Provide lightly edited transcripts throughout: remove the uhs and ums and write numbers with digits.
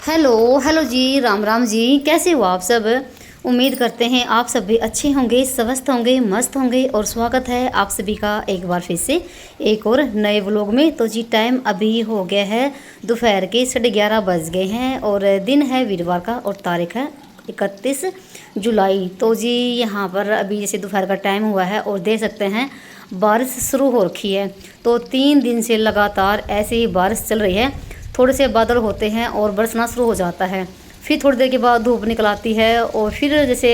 Hello hello जी, राम राम जी। कैसे हो आप सब? उम्मीद करते हैं आप सब भी अच्छे होंगे, स्वस्थ होंगे, मस्त होंगे। और स्वागत है आप सभी का एक बार फिर से एक और नए व्लॉग में। तो जी टाइम अभी हो गया है दोपहर के 11:30 बज गए हैं और दिन है वीरवार का और तारीख है 31 जुलाई। तो जी यहाँ पर अभी जैसे दोपहर का टाइम हुआ है और देख सकते हैं बारिश शुरू हो रखी है। तो 3 दिन से लगातार ऐसे ही बारिश चल रही है। थोड़े से बादल होते हैं और बरसना शुरू हो जाता है, फिर थोड़ी देर के बाद धूप निकल आती है और फिर जैसे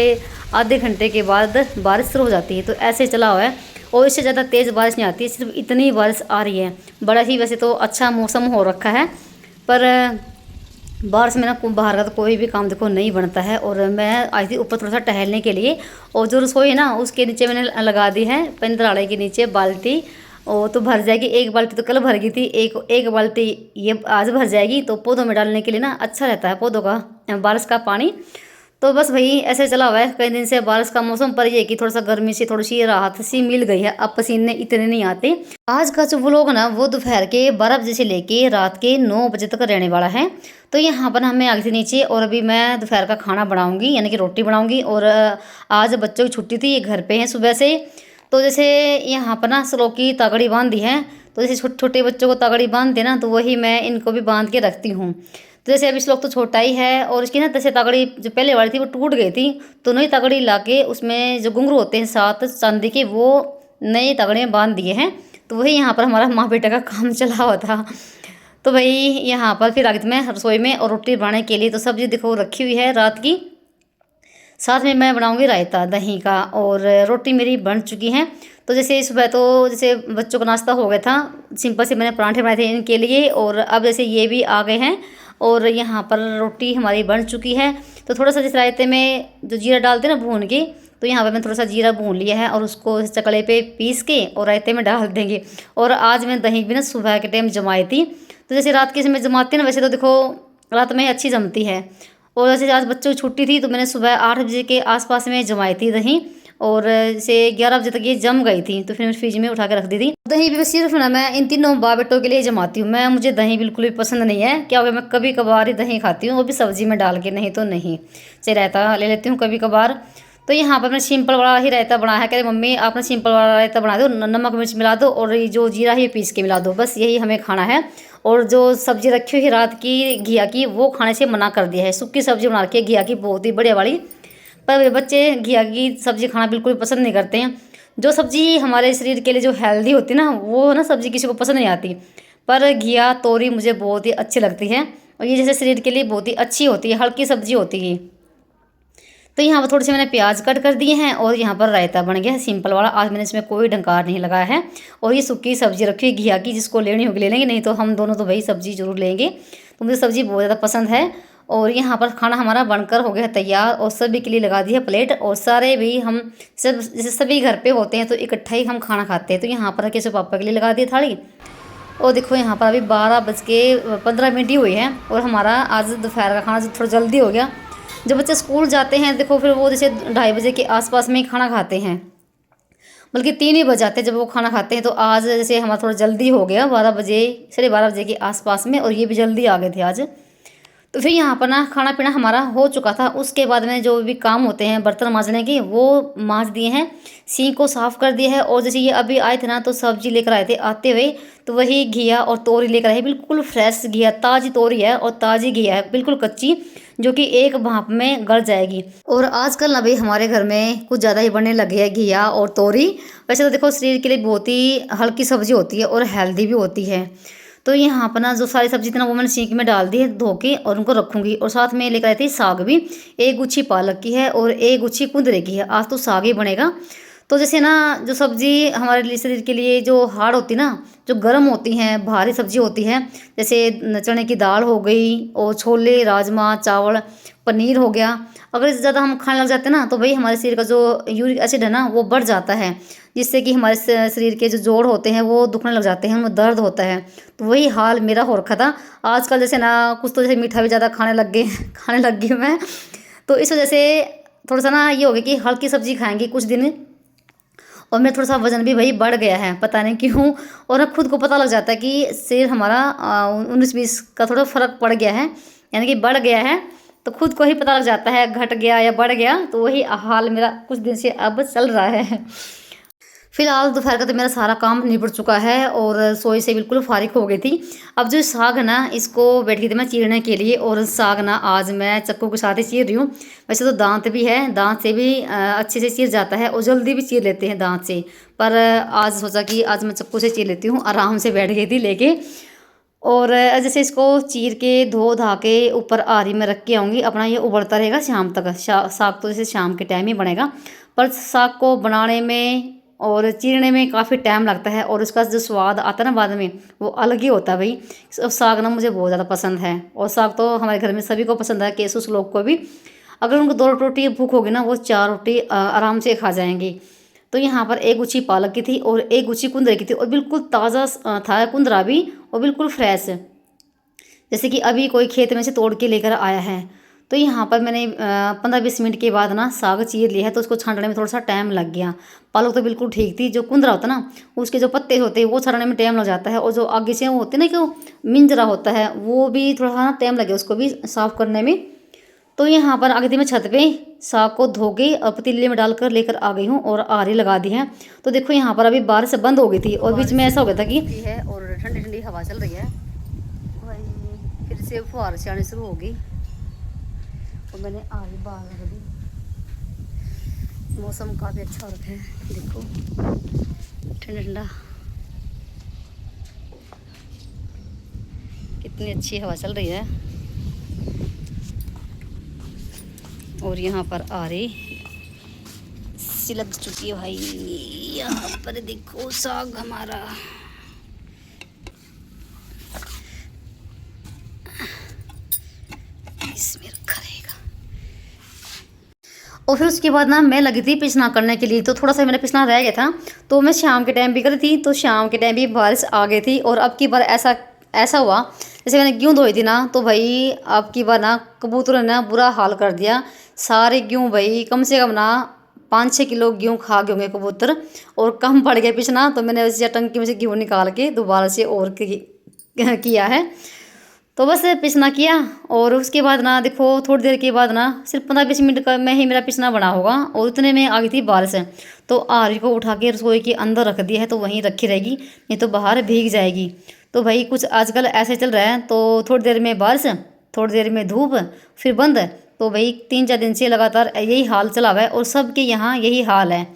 आधे घंटे के बाद बारिश शुरू हो जाती है। तो ऐसे चला हुआ है और इससे ज़्यादा तेज़ बारिश नहीं आती, सिर्फ इतनी बारिश आ रही है। बड़ा ही वैसे तो अच्छा मौसम हो रखा है, पर बारिश में ना बाहर का तो कोई भी काम देखो नहीं बनता है। और मैं आई थी ऊपर थोड़ा सा टहलने के लिए, और जो रसोई है ना उसके नीचे मैंने लगा दी है पंद्राड़े के नीचे बाल्टी। और तो भर जाएगी, एक बाल्टी तो कल भर गई थी, एक बाल्टी ये आज भर जाएगी। तो पौधों में डालने के लिए ना अच्छा रहता है पौधों का बारिश का पानी। तो बस वही ऐसे चला हुआ है कई दिन से बारिश का मौसम। पर ये कि थोड़ा सा गर्मी से थोड़ी सी राहत सी मिल गई है, अब पसीने इतने नहीं आते। आज का जो व्लॉग ना वो दोपहर के 12 बजे से लेके रात के 9 बजे तक रहने वाला है। तो यहाँ पर हमें आगे से नीचे, और अभी मैं दोपहर का खाना बनाऊंगी यानी कि रोटी बनाऊंगी। और आज बच्चों की छुट्टी थी, ये घर पे हैं सुबह से। तो जैसे यहाँ पर ना स्लो की तगड़ी बांध दी है, तो जैसे छोटे छोटे बच्चों को तगड़ी बांधते ना, तो वही मैं इनको भी बांध के रखती हूँ। तो जैसे अभी श्लोक तो छोटा ही है और इसकी ना जैसे तगड़ी जो पहले वाली थी वो टूट गई थी, तो नई तगड़ी लाके उसमें जो घुंघरू होते हैं 7 चांदी के, वो नई तगड़ी में बांध दिए हैं। तो वही यहाँ पर हमारा माँ बेटा का काम चला हुआ था। तो भाई यहाँ पर फिर आगे मैं रसोई में और रोटी बनाने के लिए तो सब्जी देखो रखी हुई है रात की। साथ में मैं बनाऊंगी रायता दही का, और रोटी मेरी बन चुकी है। तो जैसे सुबह तो जैसे बच्चों का नाश्ता हो गया था, सिंपल से मैंने पराठे बनाए थे इनके लिए, और अब जैसे ये भी आ गए हैं और यहाँ पर रोटी हमारी बन चुकी है। तो थोड़ा सा जिस रायते में जो जीरा डालते हैं ना भून के, तो यहाँ पर मैं थोड़ा सा जीरा भून लिया है और उसको चकले पे पीस के और रायते में डाल देंगे। और आज मैं दही भी ना सुबह के टाइम जमाई थी। तो जैसे रात के समय जमाते हैं ना, वैसे तो देखो रात में अच्छी जमती है। और जैसे आज बच्चों की छुट्टी थी तो मैंने सुबह 8 बजे के आसपास में जमाई थी दही, और जैसे 11 बजे तक ये जम गई थी। तो फिर मैं फ्रिज में उठा के रख दी थी। दही भी सिर्फ ना मैं इन तीनों बाप बेटों के लिए जमाती हूँ। मुझे दही बिल्कुल भी पसंद नहीं है, क्या हो गया मैं कभी कभार ही दही खाती हूँ, वो भी सब्जी में डाल के, नहीं तो नहीं। से रायता ले लेती हूँ कभी कभार। तो यहाँ पर मैं सिंपल वाला ही रायता बनाया है। कह रहे मम्मी आपने सिंपल वाला रायता बना दो, नमक मिर्च मिला दो और ये जो जीरा है ये पीस के मिला दो, बस यही हमें खाना है। और जो सब्जी रखी हुई रात की घिया की, वो खाने से मना कर दिया है। सूखी सब्जी बना रखी है घिया की बहुत ही बढ़िया वाली, पर बच्चे घिया की सब्जी खाना बिल्कुल पसंद नहीं करते हैं। जो सब्जी हमारे शरीर के लिए जो हेल्दी होती है ना, वो ना सब्जी किसी को पसंद नहीं आती। पर घिया तोरी मुझे बहुत ही अच्छी लगती है, और ये जैसे शरीर के लिए बहुत ही अच्छी होती है, हल्की सब्जी होती है। तो यहाँ पर थोड़े से मैंने प्याज कट कर दिए हैं और यहाँ पर रायता बन गया है सिंपल वाला। आज मैंने इसमें कोई डंकार नहीं लगाया है। और ये सूखी सब्जी रखी है घिया की, जिसको लेनी होगी ले लेंगे, नहीं तो हम दोनों तो वही सब्जी जरूर लेंगे। तो मुझे सब्जी बहुत ज़्यादा पसंद है। और यहाँ पर खाना हमारा बनकर हो गया है तैयार, और सभी के लिए लगा दी है प्लेट। और सारे भी हम सब जैसे सभी घर पे होते हैं तो इकट्ठा ही हम खाना खाते हैं। तो यहाँ पर कैसे पापा के लिए लगा दी थाली। और देखो यहाँ पर अभी 12:15 ही हुई है और हमारा आज दोपहर का खाना थोड़ा जल्दी हो गया। जब बच्चे स्कूल जाते हैं देखो, फिर वो जैसे 2:30 बजे के आसपास में ही खाना खाते हैं, बल्कि 3 ही बज जाते हैं जब वो खाना खाते हैं। तो आज जैसे हमारा थोड़ा जल्दी हो गया, 12 बजे 12:30 के आसपास में, और ये भी जल्दी आ गए थे आज। तो फिर यहाँ पर ना खाना पीना हमारा हो चुका था। उसके बाद में जो भी काम होते हैं बर्तन मांजने के, वो मांज दिए हैं, सिंक को साफ़ कर दिया है। और जैसे ये अभी आए थे ना तो सब्जी लेकर आए थे आते हुए, तो वही घिया और तोरी लेकर आए, बिल्कुल फ्रेश घिया, ताज़ी तोरी है और ताज़ी घिया है, बिल्कुल कच्ची, जो कि एक भाप में गल जाएगी। और आजकल ना भाई हमारे घर में कुछ ज़्यादा ही बनने लगे है घिया और तोरी। वैसे तो देखो शरीर के लिए बहुत ही हल्की सब्जी होती है और हेल्दी भी होती है। तो यहाँ पर ना जो सारी सब्जी थी ना वो मैंने सींक में डाल दी है धो के, और उनको रखूँगी। और साथ में लेकर आई थी साग भी, एक गुच्छी पालक की है और एक गुच्छी कुंदरे की है। आज तो साग ही बनेगा। तो जैसे ना जो सब्जी हमारे लिए शरीर के लिए जो हार्ड होती ना, जो गर्म होती हैं, भारी सब्जी होती है, जैसे चने की दाल हो गई और छोले, राजमा, चावल, पनीर हो गया, अगर ज़्यादा हम खाने लग जाते हैं ना तो भाई हमारे शरीर का जो यूरिक एसिड है ना वो बढ़ जाता है, जिससे कि हमारे शरीर के जो जोड़ होते हैं वो दुखने लग जाते हैं, उनमें दर्द होता है। तो वही हाल मेरा हो रखा था। आजकल जैसे ना कुछ तो जैसे मीठा भी ज़्यादा खाने लग गई हूँ मैं। तो इस वजह से थोड़ा सा ना ये हो गया कि हल्की सब्जी खाएंगे कुछ दिन। और मेरा थोड़ा-सा वज़न भी भाई बढ़ गया है, पता नहीं क्यों। और अब खुद को पता लग जाता है कि शरीर हमारा 19-20 का थोड़ा फ़र्क पड़ गया है, यानी कि बढ़ गया है। तो खुद को ही पता लग जाता है घट गया या बढ़ गया, तो वही हाल मेरा कुछ दिन से अब चल रहा है। फिलहाल दोपहर का तो मेरा सारा काम निपट चुका है और रसोई से बिल्कुल फारिग हो गई थी। अब जो साग है ना, इसको बैठ गई थी मैं चीरने के लिए। और साग ना आज मैं चक्कू के साथ ही चीर रही हूँ। वैसे तो दांत भी है, दांत से भी अच्छे से चीर जाता है और जल्दी भी चीर लेते हैं दांत से, पर आज सोचा कि आज मैं चक्कू से चीर लेती हूँ। आराम से बैठ गई थी लेके। और जैसे इसको चीर के धो धा के ऊपर आरी में रख के आऊँगी, अपना ये उबलता रहेगा शाम तक। साग तो जैसे शाम के टाइम ही बनेगा, पर साग को बनाने में और चीरने में काफ़ी टाइम लगता है और उसका जो स्वाद आता है ना बाद में, वो अलग ही होता है भाई। साग ना मुझे बहुत ज़्यादा पसंद है और साग तो हमारे घर में सभी को पसंद है, केस उस लोग को भी। अगर उनको 2 रोटी भूख होगी ना, वो 4 रोटी आराम से खा जाएंगे। तो यहाँ पर एक गुच्छी पालक की थी और एक गुच्छी कुंदरे की थी और बिल्कुल ताज़ा था कुंदरा भी, और बिल्कुल फ्रेश, जैसे कि अभी कोई खेत में से तोड़ के लेकर आया है। तो यहाँ पर मैंने 15-20 मिनट के बाद ना साग चीर लिया है, तो उसको छांटने में थोड़ा सा टाइम लग गया। पालक तो बिल्कुल ठीक थी, जो कुंदरा होता ना, उसके जो पत्ते होते हैं वो छानने में टाइम लग जाता है, और जो आगे से वो होते ना, कि मिंजरा होता है, वो भी थोड़ा सा टाइम लगे उसको भी साफ़ करने में। तो यहाँ पर आ गई थी मैं छत पे, साग को धो के और पतीले में डालकर लेकर आ गई हूँ और आरी लगा दी है। तो देखो यहाँ पर अभी बारिश बंद हो गई थी और बीच में ऐसा हो गया था कि है और ठंडी ठंडी हवा चल रही है भाई, फिर से फुहार से आने शुरू हो गई और मैंने आरी बाहर रख दी। मौसम काफ़ी अच्छा हो रखा है, देखो ठंडा ठंडा, कितनी अच्छी हवा चल रही है। और यहाँ पर आरी सिलक चुकी है भाई। यहाँ पर देखो साग हमारा, इसमें रखा रहेगा। और फिर उसके बाद ना मैं लगी थी पिसना करने के लिए, तो थोड़ा सा मेरा पिसना रह गया था, तो मैं शाम के टाइम भी करी थी। तो शाम के टाइम भी बारिश आ गई थी और अब की बार ऐसा हुआ, जैसे मैंने गेहूँ धोई थी ना, तो भाई अब की बार ना कबूतर ने ना बुरा हाल कर दिया। सारे गेहूँ भाई कम से कम ना 5-6 किलो गेहूँ खा गए होंगे कबूतर, और कम पड़ गया पिसना। तो मैंने उस टंकी में से गेहूँ निकाल के दोबारा से और किया है। तो बस पिसना किया और उसके बाद ना देखो थोड़ी देर के बाद ना सिर्फ 15-20 मिनट का में ही मेरा पिसना बना होगा, और उतने में आ गई थी बारिश। तो आरी को उठा के रसोई के अंदर रख दिया है, तो वहीं रखी रहेगी, नहीं तो बाहर भीग जाएगी। तो भाई कुछ आजकल ऐसे चल रहा है, तो थोड़ी देर में बारिश, थोड़ी देर में धूप, फिर बंद। तो भाई 3-4 दिन से लगातार यही हाल चला हुआ है और सबके यहाँ यही हाल है।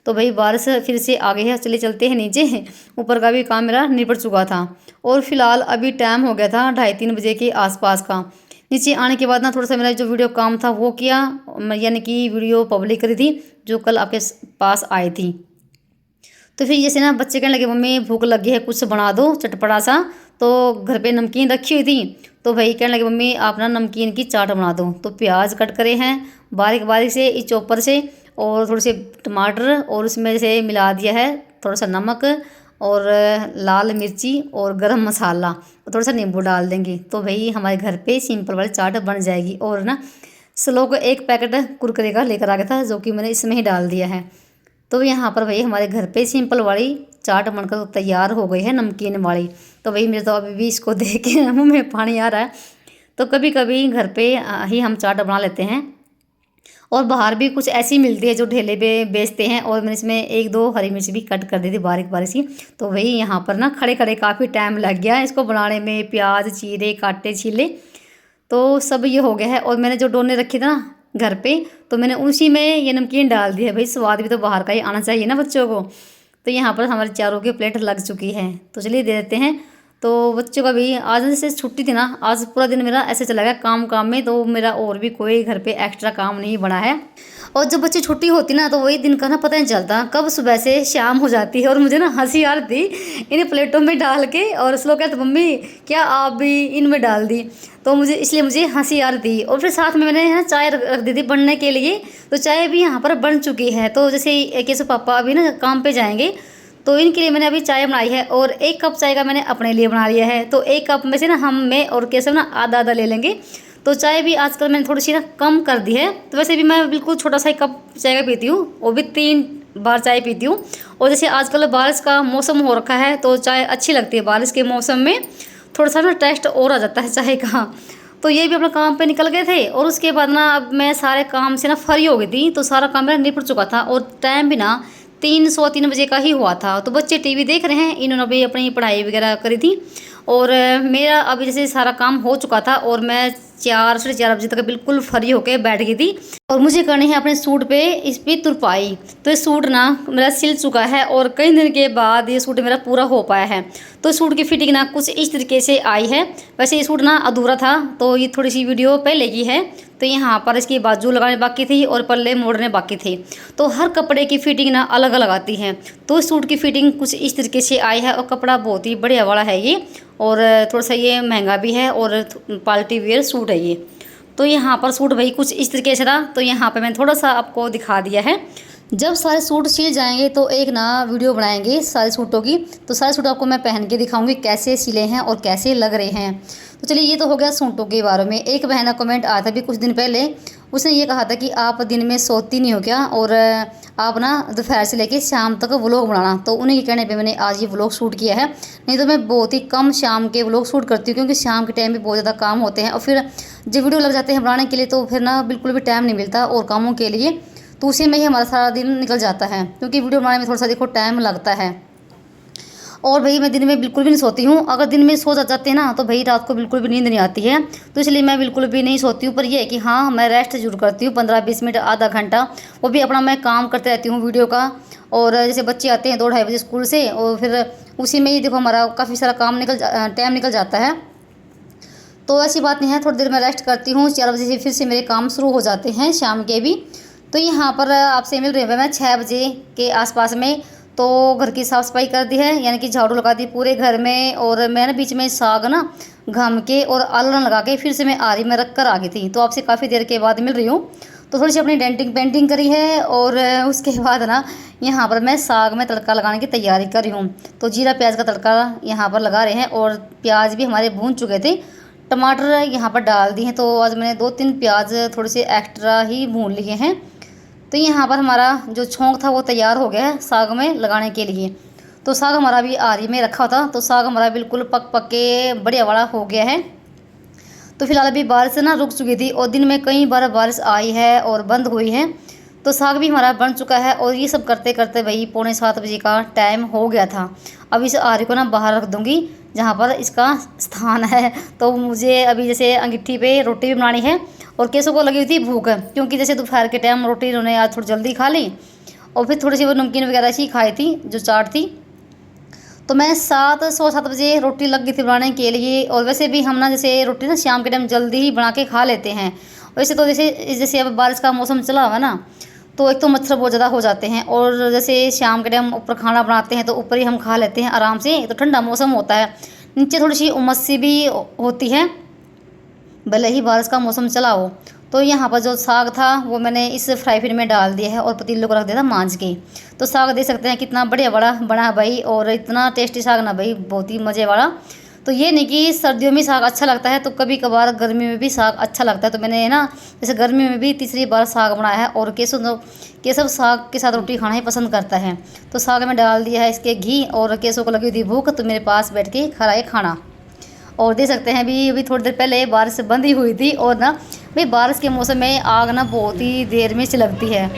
तो भाई बारिश फिर से आ गई है, चले चलते हैं नीचे। ऊपर का भी काम मेरा निपट चुका था और फिलहाल अभी टाइम हो गया था 2:30-3 बजे के आसपास का। नीचे आने के बाद ना थोड़ा सा मेरा जो वीडियो काम था वो किया, यानी कि वीडियो पब्लिक करी थी जो कल आपके पास आई थी। तो फिर जैसे ना बच्चे कहने लगे मम्मी भूख लगी है, कुछ बना दो चटपटा सा। तो घर पे नमकीन रखी हुई थी, तो भाई कहने लगे मम्मी आप ना नमकीन की चाट बना दो। तो प्याज कट करे हैं बारीक बारीक से इस चॉपर से, और थोड़े से टमाटर, और उसमें से मिला दिया है थोड़ा सा नमक और लाल मिर्ची और गरम मसाला, और थोड़ा सा नींबू डाल देंगे। तो भाई हमारे घर पे सिंपल वाली चाट बन जाएगी। और ना स्लो को एक पैकेट कुरकुरे का लेकर आ गया था, जो कि मैंने इसमें ही डाल दिया है। तो यहाँ पर भाई हमारे घर पे सिंपल वाली चाट बनकर तैयार हो गई है, नमकीन वाली। तो भाई मेरे तो अभी भी इसको देख के मुँह में पानी आ रहा है। तो कभी कभी घर पे ही हम चाट बना लेते हैं, और बाहर भी कुछ ऐसी मिलती है जो ठेले पे बेचते हैं। और मैंने इसमें 1-2 हरी मिर्च भी कट कर दी थी बारीक बारीक सी। तो भाई यहाँ पर ना खड़े खड़े काफ़ी टाइम लग गया इसको बनाने में, प्याज चीरे काटे छीले, तो सब ये हो गया है। और मैंने जो डोने रखे थे ना घर पे, तो मैंने उसी में ये नमकीन डाल दी है। भाई स्वाद भी तो बाहर का ही आना चाहिए ना बच्चों को। तो यहाँ पर हमारे चारों की प्लेट लग चुकी है, तो चलिए दे देते हैं। तो बच्चों का भी आज जैसे छुट्टी थी ना, आज पूरा दिन मेरा ऐसे चला गया काम काम में, तो मेरा और भी कोई घर पे एक्स्ट्रा काम नहीं बना है। और जब बच्चे छुट्टी होती ना, तो वही दिन का ना पता नहीं चलता कब सुबह से शाम हो जाती है। और मुझे ना हंसी आ रही थी इन्हें प्लेटों में डाल के, और स्लो कहते मम्मी क्या आप भी इनमें डाल दी, तो मुझे हंसी आ रही थी। और फिर साथ में मैंने ना चाय रख दी थी बनने के लिए, तो चाय भी यहाँ पर बन चुकी है। तो जैसे कैसे पापा अभी ना काम पे जाएंगे, तो इनके लिए मैंने अभी चाय बनाई है, और 1 कप चाय का मैंने अपने लिए बना लिया है। तो 1 कप में से ना मैं और केशव ना आधा आधा ले लेंगे। तो चाय भी आजकल मैंने थोड़ी सी ना कम कर दी है। तो वैसे भी मैं बिल्कुल छोटा सा ही कप चाय का पीती हूँ, वो भी बाहर चाय पीती हूँ। और जैसे आजकल बारिश का मौसम हो रखा है तो चाय अच्छी लगती है। बारिश के मौसम में थोड़ा सा ना टेस्ट और आ जाता है चाय का। तो ये भी अपना काम पे निकल गए थे और उसके बाद ना अब मैं सारे काम से ना फ्री हो गई थी। तो सारा काम मेरा निपट चुका था और टाइम भी ना 3 सवा 3 बजे का ही हुआ था। तो बच्चे टीवी देख रहे हैं, इन्होंने भी अपनी पढ़ाई वगैरह करी थी। और मेरा अभी जैसे सारा काम हो चुका था और मैं 4 साढ़े 4 बजे तक बिल्कुल फ्री होके बैठ गई थी। और मुझे करनी है अपने सूट पे इस पर तुरपाई। तो ये सूट ना मेरा सिल चुका है और कई दिन के बाद ये सूट मेरा पूरा हो पाया है। तो सूट की फिटिंग ना कुछ इस तरीके से आई है। वैसे ये सूट ना अधूरा था तो ये थोड़ी सी वीडियो पहले की है। तो यहाँ पर इसकी बाजू लगाने बाकी थी और पल्ले मोड़ने बाकी थे। तो हर कपड़े की फिटिंग ना अलग अलग आती है। तो इस सूट की फिटिंग कुछ इस तरीके से आई है और कपड़ा बहुत ही बढ़िया वाला है ये। और थोड़ा सा ये महंगा भी है और पार्टी वेयर सूट है ये। तो यहाँ पर सूट भाई कुछ इस तरीके से था। तो यहाँ पे मैंने थोड़ा सा आपको दिखा दिया है। जब सारे सूट सिल जाएंगे तो एक ना वीडियो बनाएंगे सारे सूटों की। तो सारे सूट आपको मैं पहन के दिखाऊंगी कैसे सिले हैं और कैसे लग रहे हैं। तो चलिए ये तो हो गया सूटों के बारे में। एक बहन का कमेंट आया था भी कुछ दिन पहले, उसने ये कहा था कि आप दिन में सोती नहीं हो क्या और आप ना दोपहर से लेके शाम तक व्लॉग बनाना। तो उन्हीं के कहने पे मैंने आज ये व्लॉग शूट किया है। नहीं तो मैं बहुत ही कम शाम के व्लॉग शूट करती हूँ क्योंकि शाम के टाइम भी बहुत ज़्यादा काम होते हैं और फिर जब वीडियो लग जाते हैं बनाने के लिए तो फिर ना बिल्कुल भी टाइम नहीं मिलता और कामों के लिए। तो उसी में ही हमारा सारा दिन निकल जाता है क्योंकि वीडियो बनाने में थोड़ा सा देखो टाइम लगता है। और भाई मैं दिन में बिल्कुल भी नहीं सोती हूँ। अगर दिन में सो जाते हैं ना तो भाई रात को बिल्कुल भी नींद नहीं आती है। तो इसलिए मैं बिल्कुल भी नहीं सोती हूँ। पर यह है कि हाँ मैं रेस्ट जरूर करती हूँ 15-20 मिनट आधा घंटा। वो भी अपना मैं काम करते रहती हूँ वीडियो का। और जैसे बच्चे आते हैं 2-2:30 बजे स्कूल से और फिर उसी में ही देखो हमारा काफ़ी सारा टाइम निकल जाता है। तो ऐसी बात नहीं है, थोड़ी देर मैं रेस्ट करती हूँ। 4 बजे से फिर से मेरे काम शुरू हो जाते हैं शाम के भी। तो यहाँ पर आपसे मिल रही हूँ मैं 6 बजे के आसपास में। तो घर की साफ़ सफाई कर दी है, यानी कि झाड़ू लगा दी पूरे घर में। और मैं ना बीच में साग ना घम के और आलन लगा के फिर से मैं आरी में रख कर आ गई थी। तो आपसे काफ़ी देर के बाद मिल रही हूँ। तो थोड़ी सी अपनी डेंटिंग पेंटिंग करी है और उसके बाद ना यहाँ पर मैं साग में तड़का लगाने की तैयारी कर रही हूँ। तो जीरा प्याज का तड़का यहाँ पर लगा रहे हैं और प्याज भी हमारे भून चुके थे। टमाटर यहाँ पर डाल दिए हैं। तो आज मैंने 2-3 प्याज थोड़े से एक्स्ट्रा ही भून लिए हैं। तो यहाँ पर हमारा जो छोंक था वो तैयार हो गया है साग में लगाने के लिए। तो साग हमारा भी आरी में रखा था। तो साग हमारा बिल्कुल पक के बढ़िया वाला हो गया है। तो फिलहाल अभी बारिश ना रुक चुकी थी और दिन में कई बार बारिश आई है और बंद हुई है। तो साग भी हमारा बन चुका है और ये सब करते करते भाई 6:45 का टाइम हो गया था। अब इस आरी को ना बाहर रख दूँगी जहाँ पर इसका स्थान है। तो मुझे अभी जैसे अंगीठी पे रोटी भी बनानी है और केसों को लगी हुई थी भूख क्योंकि जैसे दोपहर के टाइम रोटी उन्होंने आज थोड़ी जल्दी खा ली और फिर थोड़ी सी वो नमकीन वगैरह सी खाई थी जो चाट थी। तो मैं 7 बजे रोटी लग गई थी बनाने के लिए। और वैसे भी हम ना जैसे रोटी ना शाम के टाइम जल्दी ही बना के खा लेते हैं। वैसे तो जैसे अब बारिश का मौसम चला हुआ ना तो एक तो मच्छर बहुत ज़्यादा हो जाते हैं और जैसे शाम के टाइम ऊपर खाना बनाते हैं तो ऊपर ही हम खा लेते हैं आराम से। तो ठंडा मौसम होता है, नीचे थोड़ी सी उमस सी भी होती है भले ही बारिश का मौसम चला हो। तो यहाँ पर जो साग था वो मैंने इस फ्राई पैन में डाल दिया है और पतीले को रख दिया था मांझ के। तो साग देख सकते हैं कितना बढ़िया बड़ा बना भाई और इतना टेस्टी साग ना भाई, बहुत ही मज़े वाला। तो ये नहीं कि सर्दियों में साग अच्छा लगता है तो कभी कभार गर्मी में भी साग अच्छा लगता है। तो मैंने ना जैसे गर्मी में भी तीसरी बार साग बनाया है और केशव साग के साथ रोटी खाना ही पसंद करता है। तो साग में डाल दिया है इसके घी और केशव को लगी हुई थी भूख तो मेरे पास बैठ के खा रहा है खाना। और देख सकते हैं अभी थोड़ी देर पहले बारिश बंद ही हुई थी और ना भाई बारिश के मौसम में आग ना बहुत ही देर में से लगती है।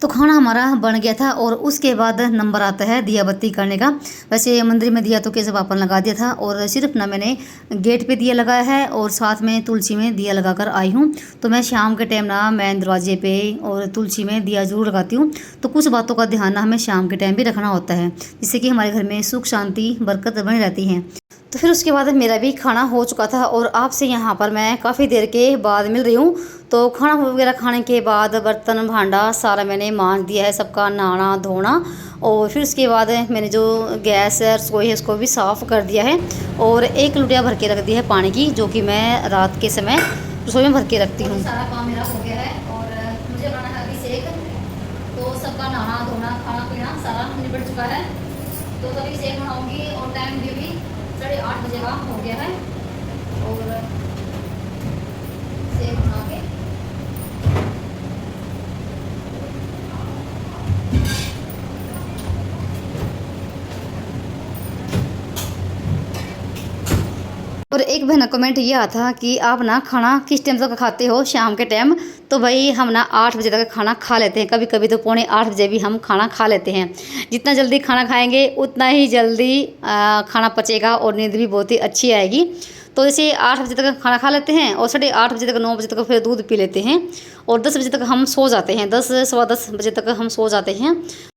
तो खाना हमारा बन गया था और उसके बाद नंबर आता है दिया बत्ती करने का। वैसे मंदिर में दिया तो कैसे वापन लगा दिया था और सिर्फ ना मैंने गेट पे दिया लगाया है और साथ में तुलसी में दिया लगा कर आई हूँ। तो मैं शाम के टाइम ना मैं दरवाजे पे और तुलसी में दिया जरूर लगाती हूँ। तो कुछ बातों का ध्यान ना हमें शाम के टाइम भी रखना होता है जिससे कि हमारे घर में सुख शांति बरकत बनी रहती है। तो फिर उसके बाद मेरा भी खाना हो चुका था और आपसे यहाँ पर मैं काफ़ी देर के बाद मिल रही हूँ। तो खाना वगैरह खाने के बाद बर्तन भांडा सारा मैंने मांज दिया है, सबका नहाना धोना। और फिर उसके बाद मैंने जो गैस है रसोई है उसको भी साफ़ कर दिया है और एक लुटिया भर के रख दी है पानी की जो कि मैं रात के समय रसोई में भर के रखती हूँ। सारा काम मेरा हो गया है और मुझे बनाना है अभी सेक। तो सबका नहाना धोना खाना पीना सारा निपट चुका है। तो तभी सेक बनाऊँगी और टाइम भी 8:30 बजे का हो गया है। और से बना के। और एक बहन का कमेंट ये आता था कि आप ना खाना किस टाइम तक खाते हो शाम के टाइम। तो भाई हम ना 8 बजे तक खाना खा लेते हैं, कभी कभी तो 7:45 भी हम खाना खा लेते हैं। जितना जल्दी खाना खाएंगे उतना ही जल्दी खाना पचेगा और नींद भी बहुत ही अच्छी आएगी। तो जैसे 8 बजे तक खाना खा लेते हैं और 8:30 बजे तक 9 बजे तक फिर दूध पी लेते हैं और 10 बजे तक हम सो जाते हैं, 10 सवा 10 बजे तक हम सो जाते हैं।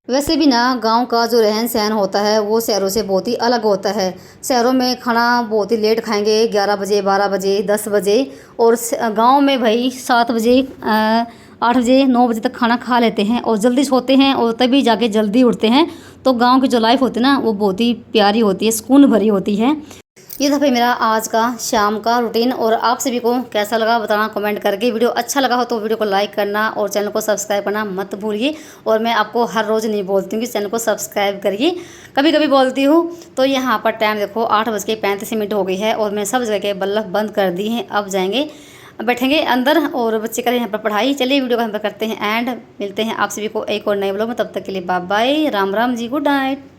वैसे भी ना गांव का जो रहन सहन होता है वो शहरों से बहुत ही अलग होता है। शहरों में खाना बहुत ही लेट खाएंगे, 11 बजे 12 बजे 10 बजे, और गांव में भाई 7 बजे 8 बजे 9 बजे तक खाना खा लेते हैं और जल्दी सोते हैं और तभी जाके जल्दी उठते हैं। तो गांव की जो लाइफ होती है ना वो बहुत ही प्यारी होती है, सुकून भरी होती है। ये था भाई मेरा आज का शाम का रूटीन। और आप सभी को कैसा लगा बताना कमेंट करके। वीडियो अच्छा लगा हो तो वीडियो को लाइक करना और चैनल को सब्सक्राइब करना मत भूलिए। और मैं आपको हर रोज़ नहीं बोलती हूँ कि चैनल को सब्सक्राइब करिए, कभी कभी बोलती हूँ। तो यहाँ पर टाइम देखो 8:35 हो गई है और मैं सब जगह के बल्ब बंद कर दी हैं। अब जाएंगे बैठेंगे अंदर और बच्चे करें यहाँ पर पढ़ाई। चलिए वीडियो को यहाँ पर करते हैं एंड मिलते हैं आप सभी को एक और नए व्लॉग में। तब तक के लिए bye bye, Ram Ram ji, good night.